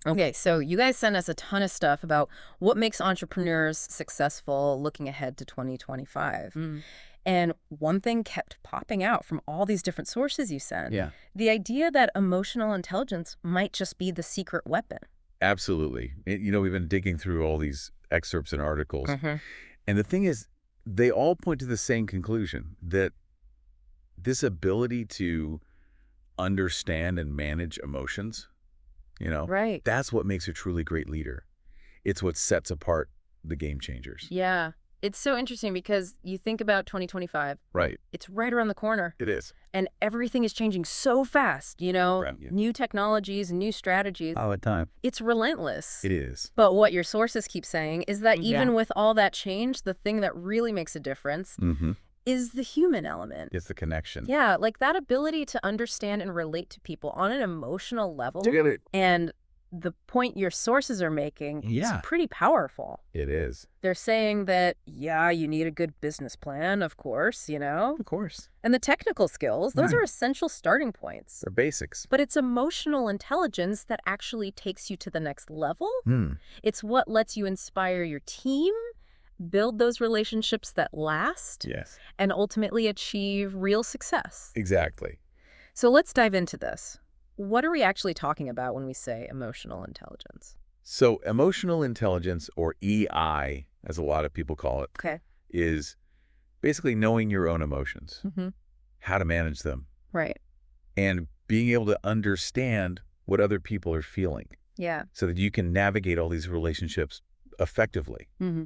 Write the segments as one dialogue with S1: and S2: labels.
S1: Okay, so you guys sent us a ton of stuff about what makes entrepreneurs successful looking ahead to 2025. And one thing kept popping out from all these different sources you sent.
S2: Yeah.
S1: The idea that emotional intelligence might just be the secret weapon.
S2: Absolutely. We've been digging through all these excerpts and articles.
S1: Mm-hmm.
S2: And the thing is, they all point to the same conclusion, that this ability to understand and manage emotions,
S1: Right.
S2: that's what makes a truly great leader. It's what sets apart the game changers.
S1: Yeah. It's so interesting because you think about 2025.
S2: Right.
S1: It's right around the corner.
S2: It is.
S1: And everything is changing so fast,
S2: Right, yeah.
S1: New technologies, new strategies.
S2: All the time.
S1: It's relentless.
S2: It is.
S1: But what your sources keep saying is that even
S3: Yeah.
S1: with all that change, the thing that really makes a difference
S2: Mm-hmm.
S1: is the human element.
S2: It's the connection.
S1: Yeah, like that ability to understand and relate to people on an emotional level.
S2: Together.
S1: And the point your sources are making is pretty powerful.
S2: It is.
S1: They're saying that, yeah, you need a good business plan, of course,
S2: Of course.
S1: And the technical skills, those
S2: Right.
S1: are essential starting points.
S2: They're basics.
S1: But it's emotional intelligence that actually takes you to the next level. It's what lets you inspire your team, build those relationships that last,
S2: Yes.
S1: and ultimately achieve real success.
S2: Exactly.
S1: So let's dive into this. What are we actually talking about when we say emotional intelligence?
S2: So emotional intelligence, or EI, as a lot of people call it,
S1: Okay.
S2: is basically knowing your own emotions,
S1: Mm-hmm.
S2: how to manage them,
S1: Right.
S2: and being able to understand what other people are feeling
S1: Yeah.
S2: so that you can navigate all these relationships effectively,
S1: Mm-hmm.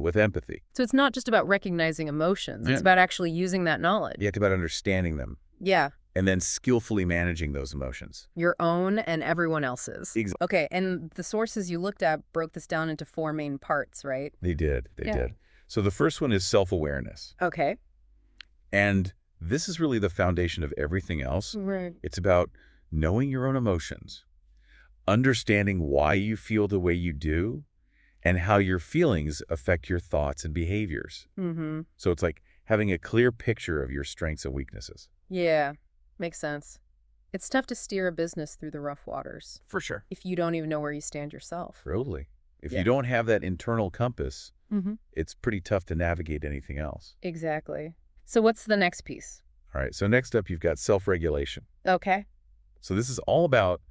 S2: with empathy.
S1: So it's not just about recognizing emotions.
S2: Yeah.
S1: It's about actually using that knowledge.
S2: You have to about understanding them
S1: Yeah.
S2: and then skillfully managing those emotions.
S1: Your own and everyone else's.
S2: Exactly.
S1: Okay, and the sources you looked at broke this down into 4 main parts, right?
S2: They did. They
S1: Yeah.
S2: did. So the first one is self-awareness.
S1: Okay.
S2: And this is really the foundation of everything else.
S1: Right.
S2: It's about knowing your own emotions, understanding why you feel the way you do, and how your feelings affect your thoughts and behaviors.
S1: Mm-hmm.
S2: So it's like having a clear picture of your strengths and weaknesses.
S1: Yeah, makes sense. It's tough to steer a business through the rough waters
S2: For sure.
S1: if you don't even know where you stand yourself.
S2: Totally. If
S1: Yeah.
S2: you don't have that internal compass,
S1: Mm-hmm.
S2: it's pretty tough to navigate anything else.
S1: Exactly. So what's the next piece?
S2: All right, so next up, you've got self-regulation.
S1: Okay.
S2: So this is all about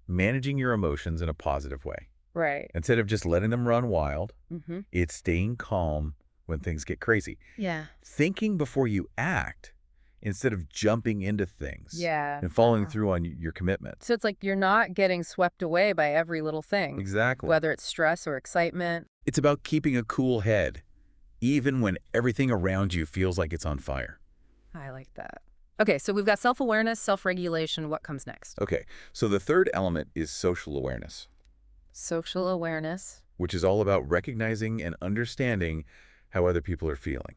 S2: managing your emotions in a positive way.
S1: Right.
S2: Instead of just letting them run wild,
S1: Mm-hmm.
S2: it's staying calm when things get crazy.
S1: Yeah.
S2: Thinking before you act instead of jumping into things
S1: Yeah.
S2: and following through on your commitment.
S1: So it's like you're not getting swept away by every little thing,
S2: Exactly.
S1: whether it's stress or excitement.
S2: It's about keeping a cool head, even when everything around you feels like it's on fire.
S1: I like that. Okay, so we've got self-awareness, self-regulation. What comes next?
S2: Okay, so the third element is social awareness,
S1: Social awareness.
S2: which is all about recognizing and understanding how other people are feeling.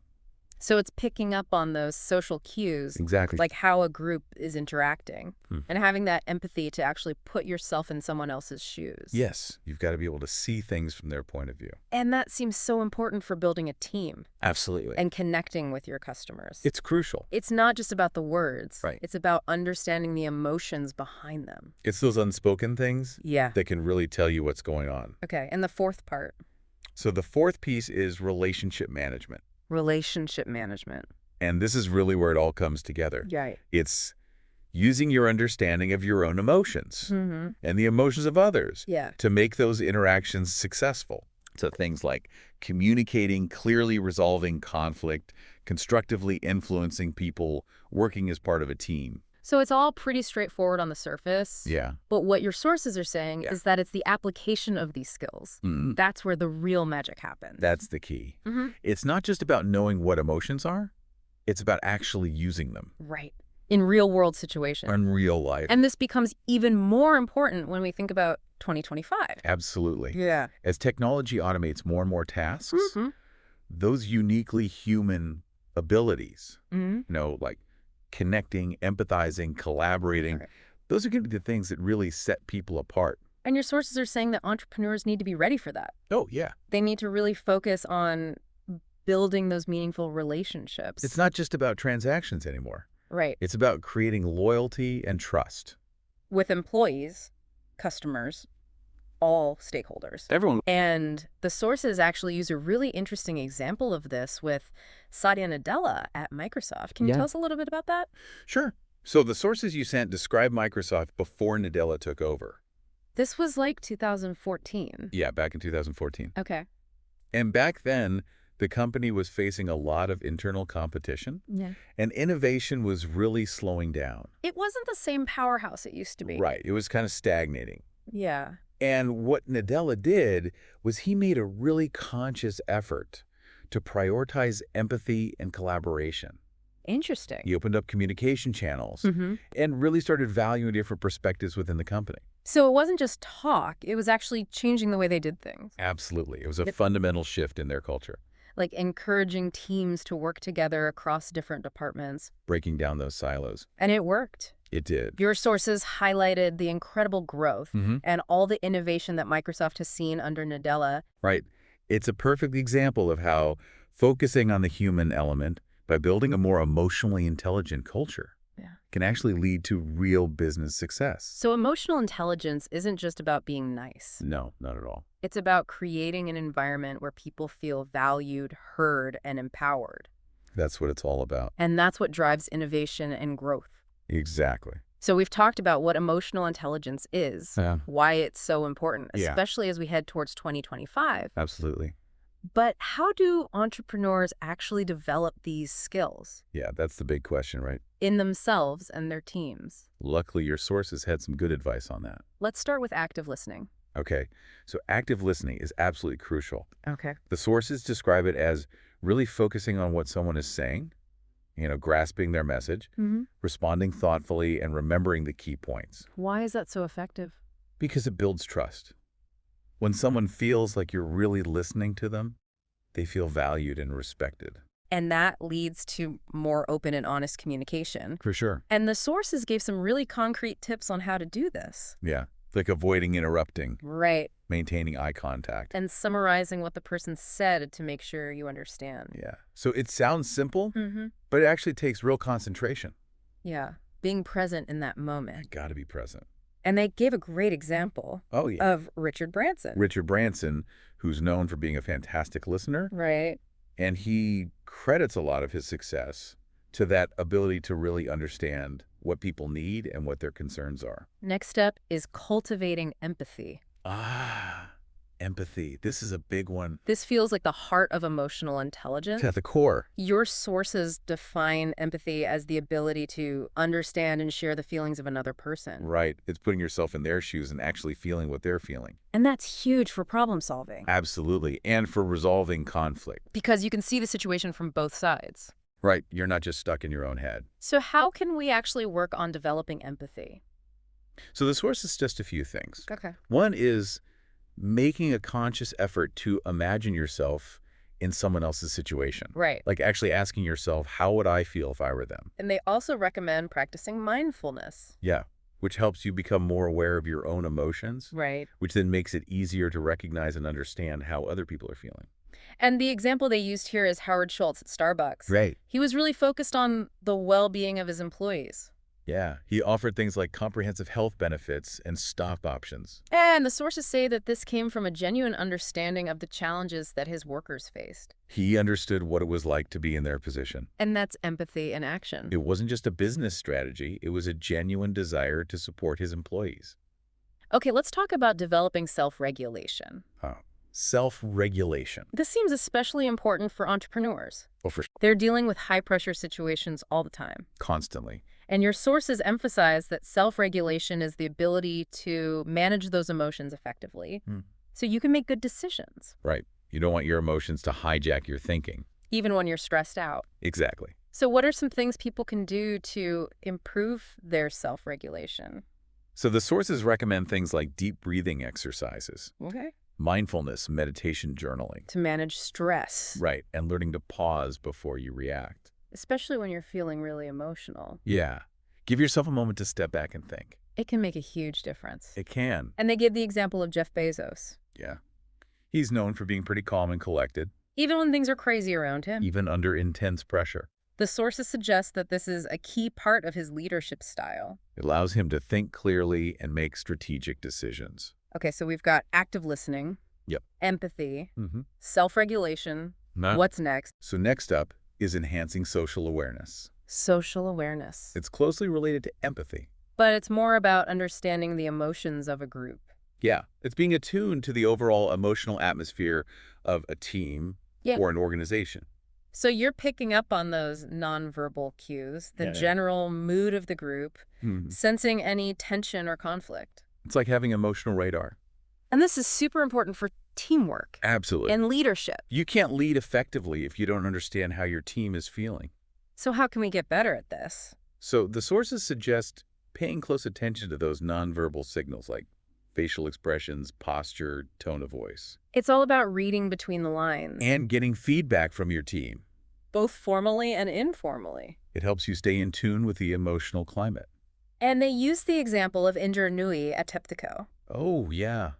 S1: So it's picking up on those social cues,
S2: Exactly.
S1: like how a group is interacting,
S2: Hmm.
S1: and having that empathy to actually put yourself in someone else's shoes.
S2: Yes, you've got to be able to see things from their point of view.
S1: And that seems so important for building a team
S2: Absolutely.
S1: and connecting with your customers.
S2: It's crucial.
S1: It's not just about the words.
S2: Right.
S1: It's about understanding the emotions behind them.
S2: It's those unspoken things
S1: Yeah.
S2: that can really tell you what's going on.
S1: Okay, and the fourth part,
S2: So the fourth piece is relationship management.
S1: relationship management.
S2: And this is really where it all comes together.
S1: Right.
S2: It's using your understanding of your own emotions
S1: Mm-hmm.
S2: and the emotions of others
S1: Yeah.
S2: to make those interactions successful. So things like communicating, clearly resolving conflict, constructively influencing people, working as part of a team.
S1: So it's all pretty straightforward on the surface.
S2: Yeah.
S1: But what your sources are saying
S2: Yeah.
S1: is that it's the application of these skills.
S2: Mm,
S1: That's where the real magic happens.
S2: that's the key.
S1: Mm-hmm.
S2: It's not just about knowing what emotions are. It's about actually using them
S1: Right. In real world situations.
S2: in real life.
S1: And this becomes even more important when we think about 2025.
S2: Absolutely.
S1: Yeah.
S2: As technology automates more and more tasks,
S1: Mm-hmm.
S2: those uniquely human abilities,
S1: Mm-hmm.
S2: like connecting, empathizing, collaborating,
S1: Right.
S2: those are going to be the things that really set people apart.
S1: And your sources are saying that entrepreneurs need to be ready for that.
S2: Oh, yeah.
S1: They need to really focus on building those meaningful relationships.
S2: It's not just about transactions anymore.
S1: Right.
S2: It's about creating loyalty and trust.
S1: With employees, customers, all stakeholders.
S2: Everyone.
S1: And the sources actually use a really interesting example of this with Satya Nadella at Microsoft. Can you tell us a little bit about that?
S2: Sure. So the sources you sent describe Microsoft before Nadella took over.
S1: This was like 2014.
S2: Yeah, back in 2014.
S1: Okay.
S2: And back then, the company was facing a lot of internal competition,
S1: Yeah.
S2: and innovation was really slowing down.
S1: It wasn't the same powerhouse it used to be.
S2: Right. It was kind of stagnating.
S1: Yeah.
S2: And what Nadella did was he made a really conscious effort to prioritize empathy and collaboration.
S1: Interesting.
S2: He opened up communication channels
S1: Mm-hmm.
S2: and really started valuing different perspectives within the company.
S1: So it wasn't just talk, it was actually changing the way they did things.
S2: Absolutely. It was a fundamental shift in their culture,
S1: Like encouraging teams to work together across different departments.
S2: breaking down those silos.
S1: And it worked.
S2: It did.
S1: Your sources highlighted the incredible growth and all the innovation that Microsoft has seen under Nadella.
S2: Right. It's a perfect example of how focusing on the human element by building a more emotionally intelligent culture can actually lead to real business success.
S1: So emotional intelligence isn't just about being nice.
S2: No, not at all.
S1: It's about creating an environment where people feel valued, heard, and empowered.
S2: That's what it's all about.
S1: And that's what drives innovation and growth.
S2: Exactly.
S1: So we've talked about what emotional intelligence is,
S2: Yeah.
S1: why it's so important,
S2: Yeah.
S1: especially as we head towards 2025.
S2: Absolutely.
S1: But how do entrepreneurs actually develop these skills
S2: Yeah, that's the big question, right?
S1: in themselves and their teams?
S2: Luckily, your sources had some good advice on that.
S1: Let's start with active listening.
S2: Okay, so active listening is absolutely crucial.
S1: Okay.
S2: The sources describe it as really focusing on what someone is saying, grasping their message, responding thoughtfully, and remembering the key points,
S1: Why is that so effective?
S2: because it builds trust. When someone feels like you're really listening to them, they feel valued and respected.
S1: And that leads to more open and honest communication.
S2: For sure.
S1: And the sources gave some really concrete tips on how to do this.
S2: Yeah, like avoiding interrupting,
S1: Right.
S2: maintaining eye contact.
S1: And summarizing what the person said to make sure you understand.
S2: Yeah, so it sounds simple,
S1: Mm-hmm.
S2: but it actually takes real concentration.
S1: Yeah. Being present in that moment.
S2: Got to be present.
S1: And they gave a great example
S2: Oh, yeah.
S1: of Richard Branson.
S2: Richard Branson, who's known for being a fantastic listener,
S1: Right.
S2: and he credits a lot of his success to that ability to really understand what people need and what their concerns are.
S1: Next step is cultivating empathy.
S2: Empathy. This is a big one.
S1: This feels like the heart of emotional intelligence.
S2: It's at the core.
S1: Your sources define empathy as the ability to understand and share the feelings of another person.
S2: Right. It's putting yourself in their shoes and actually feeling what they're feeling.
S1: And that's huge for problem solving
S2: Absolutely. And for resolving conflict.
S1: because you can see the situation from both sides.
S2: Right. You're not just stuck in your own head.
S1: So how can we actually work on developing empathy?
S2: So the source is just a few things.
S1: Okay.
S2: One is making a conscious effort to imagine yourself in someone else's situation.
S1: Right.
S2: Like actually asking yourself, how would I feel if I were them?
S1: And they also recommend practicing mindfulness.
S2: Yeah. Which helps you become more aware of your own emotions,
S1: Right.
S2: which then makes it easier to recognize and understand how other people are feeling.
S1: And the example they used here is Howard Schultz at Starbucks.
S2: Right.
S1: He was really focused on the well-being of his employees.
S2: Yeah. He offered things like comprehensive health benefits and stock options.
S1: And the sources say that this came from a genuine understanding of the challenges that his workers faced.
S2: He understood what it was like to be in their position.
S1: And that's empathy in action.
S2: It wasn't just a business strategy. It was a genuine desire to support his employees.
S1: Okay, let's talk about developing self-regulation.
S2: Self-regulation.
S1: This seems especially important for entrepreneurs.
S2: Well, for
S1: They're dealing with high-pressure situations all the time.
S2: constantly.
S1: And your sources emphasize that self-regulation is the ability to manage those emotions effectively so you can make good decisions,
S2: Right. You don't want your emotions to hijack your thinking.
S1: even when you're stressed out.
S2: Exactly.
S1: So what are some things people can do to improve their self-regulation?
S2: So the sources recommend things like deep breathing exercises,
S1: Okay.
S2: mindfulness, meditation, journaling.
S1: To manage stress,
S2: Right. And learning to pause before you react.
S1: especially when you're feeling really emotional.
S2: Yeah. Give yourself a moment to step back and think.
S1: It can make a huge difference.
S2: It can.
S1: And they give the example of Jeff Bezos.
S2: Yeah. He's known for being pretty calm and collected,
S1: Even when things are crazy around him,
S2: even under intense pressure.
S1: the sources suggest that this is a key part of his leadership style.
S2: It allows him to think clearly and make strategic decisions.
S1: Okay, so we've got active listening,
S2: Yep.
S1: empathy,
S2: Mm-hmm.
S1: self-regulation.
S2: No.
S1: What's next?
S2: So next up is enhancing social awareness.
S1: Social awareness.
S2: It's closely related to empathy.
S1: But it's more about understanding the emotions of a group.
S2: Yeah, it's being attuned to the overall emotional atmosphere of a team
S1: Yeah.
S2: or an organization.
S1: So you're picking up on those nonverbal cues, the
S2: Yeah.
S1: general mood of the group, sensing any tension or conflict.
S2: It's like having emotional radar.
S1: And this is super important for teamwork
S2: Absolutely.
S1: and leadership.
S2: You can't lead effectively if you don't understand how your team is feeling.
S1: So how can we get better at this?
S2: So the sources suggest paying close attention to those nonverbal signals like facial expressions, posture, tone of voice.
S1: It's all about reading between the lines.
S2: And getting feedback from your team.
S1: Both formally and informally.
S2: It helps you stay in tune with the emotional climate.
S1: And they use the example of Indra Nooyi at TEPTICO.
S2: Oh, yeah.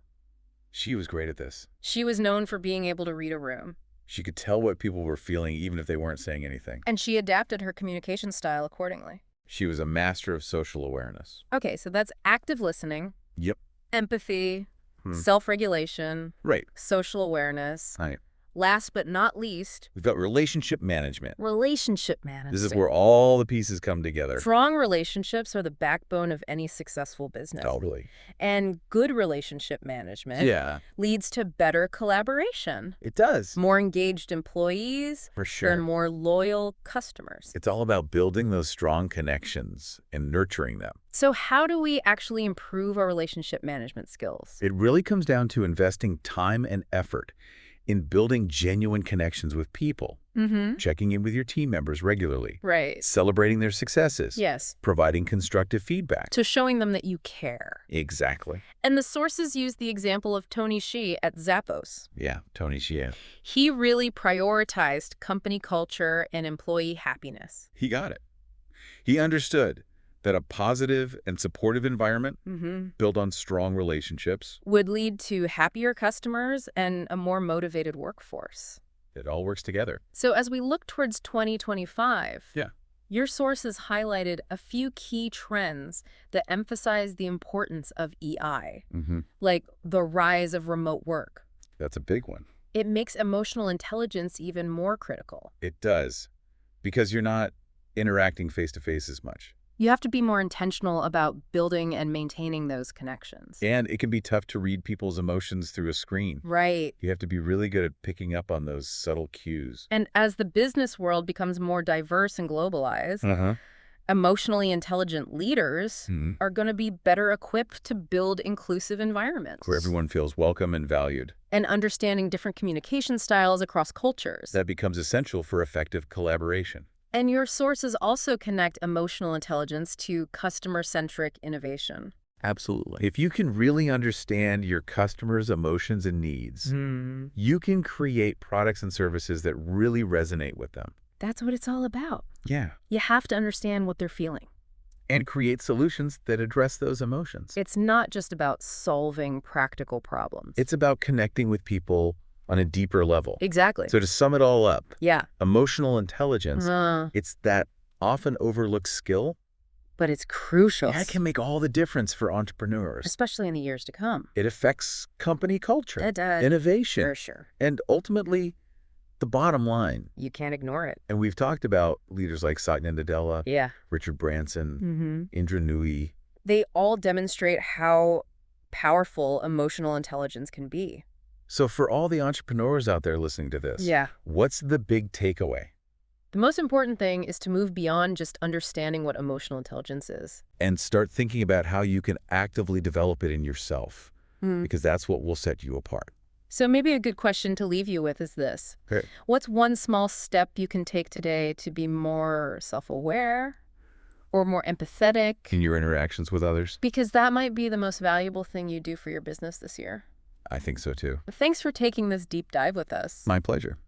S2: She was great at this.
S1: She was known for being able to read a room.
S2: She could tell what people were feeling even if they weren't saying anything.
S1: And she adapted her communication style accordingly.
S2: She was a master of social awareness.
S1: Okay, so that's active listening.
S2: Yep.
S1: Empathy, self-regulation,
S2: Right.
S1: social awareness.
S2: Right.
S1: Last but not least,
S2: We've got relationship management.
S1: relationship management.
S2: This is where all the pieces come together.
S1: Strong relationships are the backbone of any successful business.
S2: Totally.
S1: And good relationship management leads to better collaboration,
S2: It does.
S1: more engaged employees,
S2: For sure.
S1: and more loyal customers.
S2: It's all about building those strong connections and nurturing them.
S1: So how do we actually improve our relationship management skills?
S2: It really comes down to investing time and effort in building genuine connections with people, checking in with your team members regularly,
S1: Right.
S2: celebrating their successes,
S1: Yes.
S2: providing constructive feedback.
S1: To showing them that you care.
S2: Exactly.
S1: And the sources use the example of Tony Hsieh at Zappos.
S2: Yeah, Tony Hsieh.
S1: He really prioritized company culture and employee happiness.
S2: He got it. He understood that a positive and supportive environment built on strong relationships,
S1: would lead to happier customers and a more motivated workforce.
S2: it all works together.
S1: So as we look towards 2025,
S2: Yeah.
S1: your sources highlighted a few key trends that emphasize the importance of EI, like the rise of remote work.
S2: That's a big one.
S1: It makes emotional intelligence even more critical.
S2: It does, because you're not interacting face-to-face as much.
S1: You have to be more intentional about building and maintaining those connections.
S2: And it can be tough to read people's emotions through a screen.
S1: Right.
S2: You have to be really good at picking up on those subtle cues.
S1: And as the business world becomes more diverse and globalized, emotionally intelligent leaders are going to be better equipped to build inclusive environments.
S2: Where everyone feels welcome and valued.
S1: And understanding different communication styles across cultures.
S2: That becomes essential for effective collaboration.
S1: And your sources also connect emotional intelligence to customer-centric innovation.
S2: Absolutely. If you can really understand your customers' emotions and needs, you can create products and services that really resonate with them.
S1: That's what it's all about.
S2: Yeah.
S1: You have to understand what they're feeling.
S2: And create solutions that address those emotions.
S1: It's not just about solving practical problems.
S2: It's about connecting with people on a deeper level.
S1: Exactly.
S2: So to sum it all up,
S1: Yeah.
S2: emotional intelligence, it's that often overlooked skill.
S1: But it's crucial.
S2: That can make all the difference for entrepreneurs.
S1: Especially in the years to come.
S2: It affects company culture,
S1: It does.
S2: innovation,
S1: For sure.
S2: and ultimately the bottom line.
S1: You can't ignore it.
S2: And we've talked about leaders like Satya Nadella,
S1: Yeah.
S2: Richard Branson, Indra Nooyi.
S1: They all demonstrate how powerful emotional intelligence can be.
S2: So for all the entrepreneurs out there listening to this,
S1: Yeah.
S2: what's the big takeaway?
S1: The most important thing is to move beyond just understanding what emotional intelligence is.
S2: And start thinking about how you can actively develop it in yourself, because that's what will set you apart.
S1: So maybe a good question to leave you with is this.
S2: Okay.
S1: What's one small step you can take today to be more self-aware or more empathetic?
S2: In your interactions with others?
S1: Because that might be the most valuable thing you do for your business this year.
S2: I think so too.
S1: Thanks for taking this deep dive with us.
S2: My pleasure.